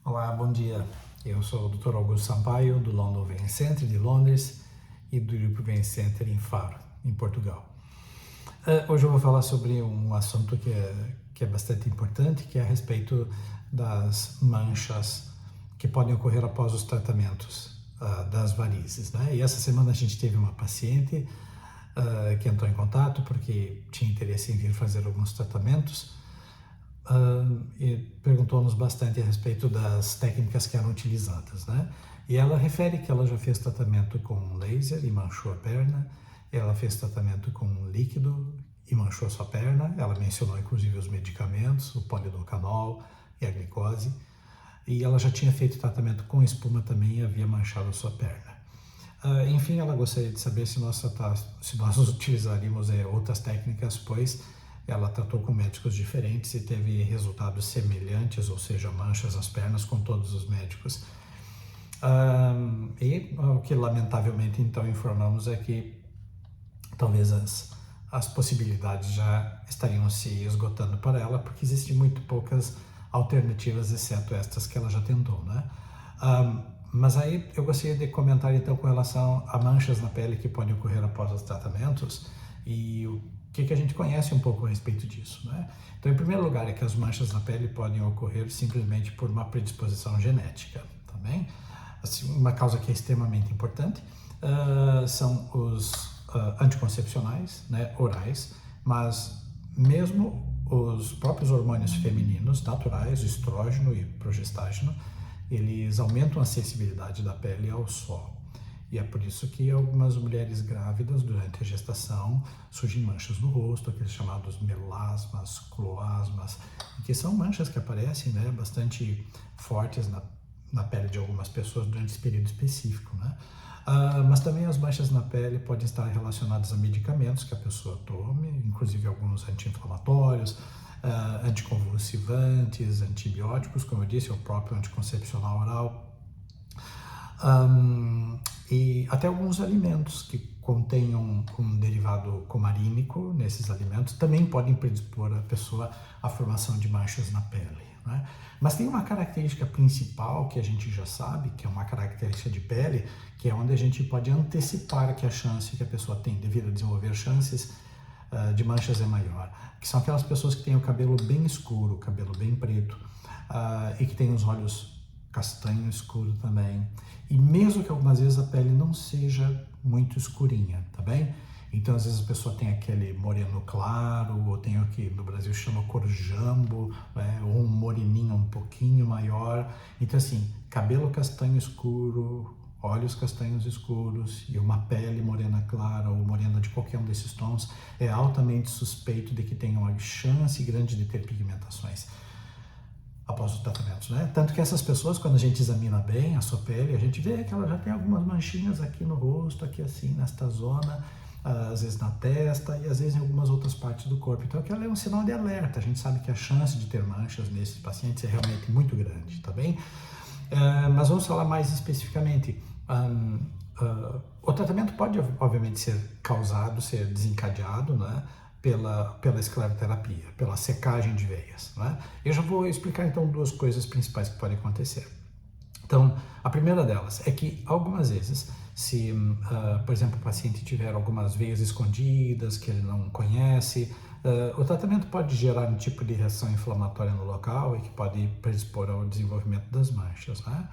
Olá, bom dia. Eu sou o Dr. Augusto Sampaio, do London Vein Center de Londres e do Grupo Vein Center em Faro, em Portugal. Hoje eu vou falar sobre um assunto que é bastante importante, que é a respeito das manchas que podem ocorrer após os tratamentos das varizes, né? E essa semana a gente teve uma paciente que entrou em contato porque tinha interesse em vir fazer alguns tratamentos. E perguntou-nos bastante a respeito das técnicas que eram utilizadas, né? E ela refere que ela já fez tratamento com laser e manchou a perna, ela fez tratamento com líquido e manchou a sua perna, ela mencionou inclusive os medicamentos, o polidocanol e a glicose, e ela já tinha feito tratamento com espuma também e havia manchado a sua perna. Enfim, ela gostaria de saber se nós utilizaríamos outras técnicas, pois ela tratou com médicos diferentes e teve resultados semelhantes, ou seja, manchas nas pernas com todos os médicos. E o que lamentavelmente então informamos é que talvez as possibilidades já estariam se esgotando para ela, porque existem muito poucas alternativas, exceto estas que ela já tentou, né? Mas aí eu gostaria de comentar então com relação a manchas na pele que podem ocorrer após os tratamentos e o que a gente conhece um pouco a respeito disso, né? Então, em primeiro lugar, é que as manchas na pele podem ocorrer simplesmente por uma predisposição genética, tá bem? Assim, uma causa que é extremamente importante são os anticoncepcionais, né, orais, mas mesmo os próprios hormônios femininos naturais, o estrógeno e progestágeno, eles aumentam a sensibilidade da pele ao sol. E é por isso que algumas mulheres grávidas, durante a gestação, surgem manchas no rosto, aqueles chamados melasmas, cloasmas, que são manchas que aparecem, né, bastante fortes na pele de algumas pessoas durante esse período específico, né? Mas também as manchas na pele podem estar relacionadas a medicamentos que a pessoa tome, inclusive alguns anti-inflamatórios, anticonvulsivantes, antibióticos, como eu disse, o próprio anticoncepcional oral. E até alguns alimentos que contenham um derivado comarínico nesses alimentos também podem predispor a pessoa à formação de manchas na pele, né? Mas tem uma característica principal que a gente já sabe, que é uma característica de pele, que é onde a gente pode antecipar que a chance que a pessoa tem de vir a desenvolver chances de manchas é maior, que são aquelas pessoas que têm o cabelo bem escuro, o cabelo bem preto, e que têm os olhos castanho escuro também, e mesmo que algumas vezes a pele não seja muito escurinha, tá bem? Então às vezes a pessoa tem aquele moreno claro, ou tem o que no Brasil chama cor jambo, né? Ou um moreninho um pouquinho maior. Então assim, cabelo castanho escuro, olhos castanhos escuros e uma pele morena clara ou morena de qualquer um desses tons, é altamente suspeito de que tenha uma chance grande de ter pigmentações após os tratamentos, né? Tanto que essas pessoas, quando a gente examina bem a sua pele, a gente vê que ela já tem algumas manchinhas aqui no rosto, aqui assim, nesta zona, às vezes na testa e às vezes em algumas outras partes do corpo. Então aquilo é um sinal de alerta, a gente sabe que a chance de ter manchas nesses pacientes é realmente muito grande, tá bem? Mas vamos falar mais especificamente. O tratamento pode, obviamente, ser causado, ser desencadeado, né, pela escleroterapia, pela secagem de veias, né? Eu já vou explicar, então, duas coisas principais que podem acontecer. Então, a primeira delas é que, algumas vezes, se, por exemplo, o paciente tiver algumas veias escondidas que ele não conhece, o tratamento pode gerar um tipo de reação inflamatória no local e que pode predispor ao desenvolvimento das manchas, né?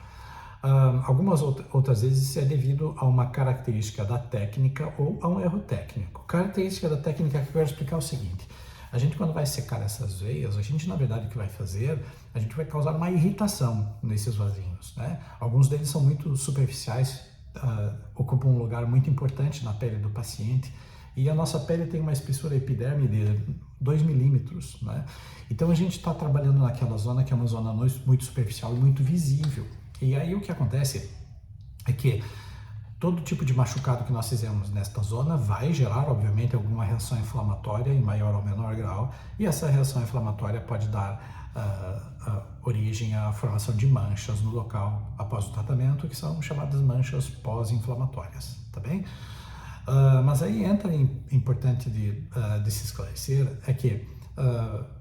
Algumas outras vezes isso é devido a uma característica da técnica ou a um erro técnico. Característica da técnica que eu quero explicar é o seguinte: a gente, quando vai secar essas veias, a gente, na verdade, o que vai fazer, a gente vai causar uma irritação nesses vasinhos, né? Alguns deles são muito superficiais, ocupam um lugar muito importante na pele do paciente, e a nossa pele tem uma espessura epiderme de 2 milímetros, né? Então a gente está trabalhando naquela zona que é uma zona muito superficial e muito visível. E aí o que acontece é que todo tipo de machucado que nós fizemos nesta zona vai gerar, obviamente, alguma reação inflamatória em maior ou menor grau, e essa reação inflamatória pode dar origem à formação de manchas no local após o tratamento, que são chamadas manchas pós-inflamatórias, tá bem? Mas aí entra importante de se esclarecer é que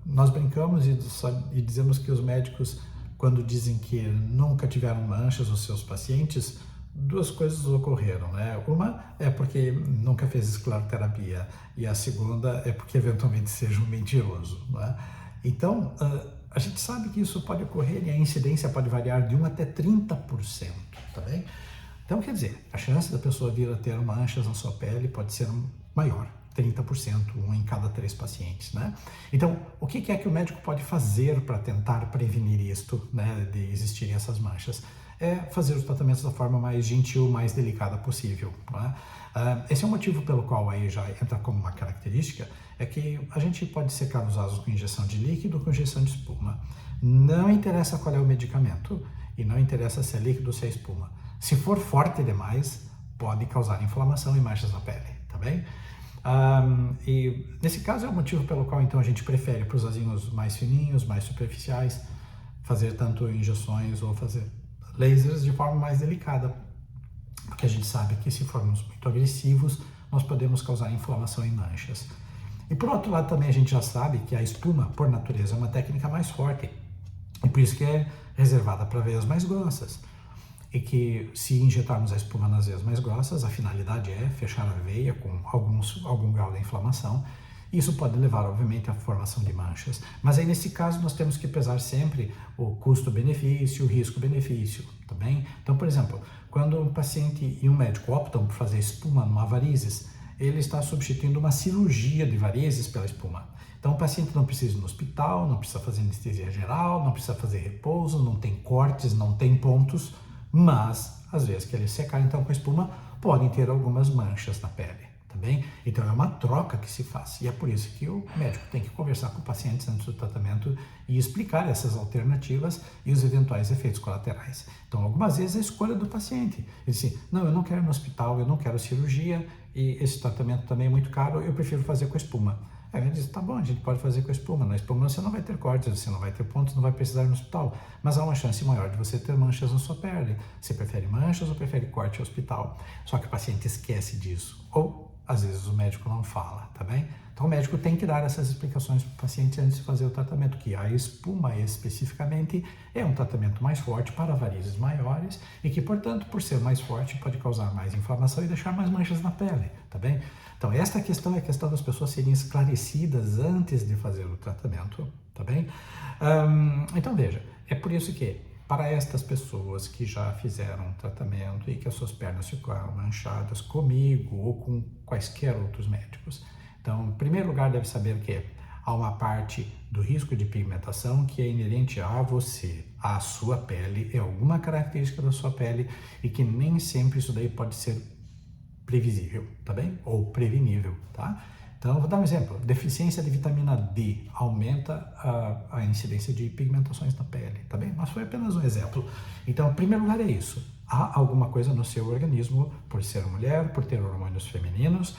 nós brincamos e dizemos que os médicos quando dizem que nunca tiveram manchas os seus pacientes, duas coisas ocorreram, né? Uma é porque nunca fez escleroterapia e a segunda é porque eventualmente seja um mentiroso, né? Então, a gente sabe que isso pode ocorrer e a incidência pode variar de 1 até 30%, tá bem? Então, quer dizer, a chance da pessoa vir a ter manchas na sua pele pode ser maior, 30%, 1 em cada 3 pacientes, né? Então, o que é que o médico pode fazer para tentar prevenir isto, né, de existirem essas manchas? É fazer os tratamentos da forma mais gentil, mais delicada possível, né? Esse é o motivo pelo qual aí já entra como uma característica, é que a gente pode secar os vasos com injeção de líquido ou com injeção de espuma. Não interessa qual é o medicamento e não interessa se é líquido ou se é espuma. Se for forte demais, pode causar inflamação e manchas na pele, tá bem? E nesse caso é o motivo pelo qual então a gente prefere para os vasinhos mais fininhos, mais superficiais, fazer tanto injeções ou fazer lasers de forma mais delicada, porque a gente sabe que se formos muito agressivos, nós podemos causar inflamação e manchas. E por outro lado também a gente já sabe que a espuma, por natureza, é uma técnica mais forte, e por isso que é reservada para veias mais grossas. E que se injetarmos a espuma nas veias mais grossas, a finalidade é fechar a veia com algum grau de inflamação. Isso pode levar, obviamente, à formação de manchas. Mas aí, nesse caso, nós temos que pesar sempre o custo-benefício, o risco-benefício, tá bem? Então, por exemplo, quando um paciente e um médico optam por fazer espuma numa varizes, ele está substituindo uma cirurgia de varizes pela espuma. Então, o paciente não precisa ir no hospital, não precisa fazer anestesia geral, não precisa fazer repouso, não tem cortes, não tem pontos, mas, às vezes, que ele secar então com a espuma, podem ter algumas manchas na pele, tá bem? Então é uma troca que se faz e é por isso que o médico tem que conversar com o paciente antes do tratamento e explicar essas alternativas e os eventuais efeitos colaterais. Então, algumas vezes a escolha do paciente. Ele diz, não, eu não quero ir no hospital, eu não quero cirurgia e esse tratamento também é muito caro, eu prefiro fazer com espuma. Aí ele diz, tá bom, a gente pode fazer com a espuma. Na espuma você não vai ter cortes, você não vai ter pontos, não vai precisar ir no hospital. Mas há uma chance maior de você ter manchas na sua pele. Você prefere manchas ou prefere corte ao hospital? Só que o paciente esquece disso. Ou, às vezes, o médico não fala, tá bem? Então o médico tem que dar essas explicações para o paciente antes de fazer o tratamento, que a espuma especificamente é um tratamento mais forte para varizes maiores e que, portanto, por ser mais forte, pode causar mais inflamação e deixar mais manchas na pele, tá bem? Então esta questão é a questão das pessoas serem esclarecidas antes de fazer o tratamento, tá bem? Então veja, é por isso que para estas pessoas que já fizeram tratamento e que as suas pernas ficaram manchadas comigo ou com quaisquer outros médicos, então, em primeiro lugar, deve saber que há uma parte do risco de pigmentação que é inerente a você, à sua pele, é alguma característica da sua pele e que nem sempre isso daí pode ser previsível, tá bem? Ou prevenível, tá? Então, eu vou dar um exemplo. Deficiência de vitamina D aumenta a incidência de pigmentações na pele, tá bem? Mas foi apenas um exemplo. Então, em primeiro lugar é isso. Há alguma coisa no seu organismo, por ser mulher, por ter hormônios femininos,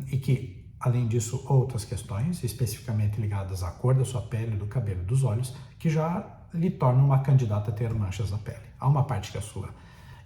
e que, além disso, outras questões, especificamente ligadas à cor da sua pele, do cabelo e dos olhos, que já lhe tornam uma candidata a ter manchas na pele. Há uma parte que é sua.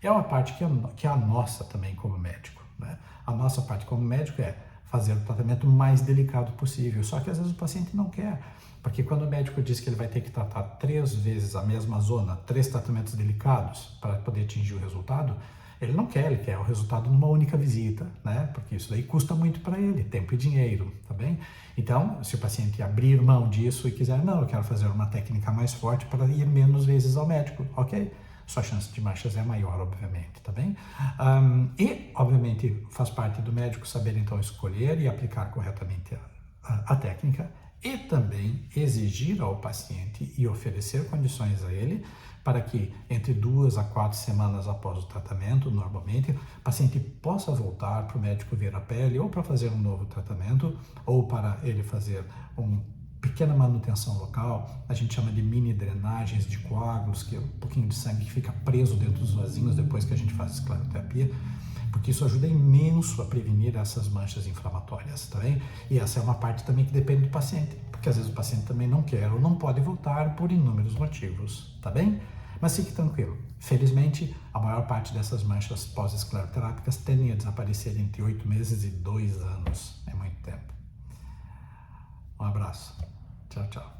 É uma parte que é a nossa também como médico, né? A nossa parte como médico é fazer o tratamento mais delicado possível, só que às vezes o paciente não quer, porque quando o médico diz que ele vai ter que tratar 3 vezes a mesma zona, 3 tratamentos delicados para poder atingir o resultado, ele não quer, ele quer o resultado numa única visita, né? Porque isso daí custa muito para ele, tempo e dinheiro, tá bem? Então, se o paciente abrir mão disso e quiser, não, eu quero fazer uma técnica mais forte para ir menos vezes ao médico, ok? Sua chance de manchas é maior, obviamente, tá bem? E, obviamente, faz parte do médico saber, então, escolher e aplicar corretamente a técnica e também exigir ao paciente e oferecer condições a ele para que entre 2 a 4 semanas após o tratamento, normalmente, o paciente possa voltar para o médico ver a pele ou para fazer um novo tratamento ou para ele fazer uma pequena manutenção local, a gente chama de mini drenagens de coágulos, que é um pouquinho de sangue que fica preso dentro dos vasinhos depois que a gente faz escleroterapia, porque isso ajuda imenso a prevenir essas manchas inflamatórias, tá bem? E essa é uma parte também que depende do paciente, porque às vezes o paciente também não quer ou não pode voltar por inúmeros motivos, tá bem? Mas fique tranquilo, felizmente a maior parte dessas manchas pós-escleroterápicas tendem a desaparecer entre 8 meses e 2 anos, é muito tempo. Um abraço, tchau, tchau.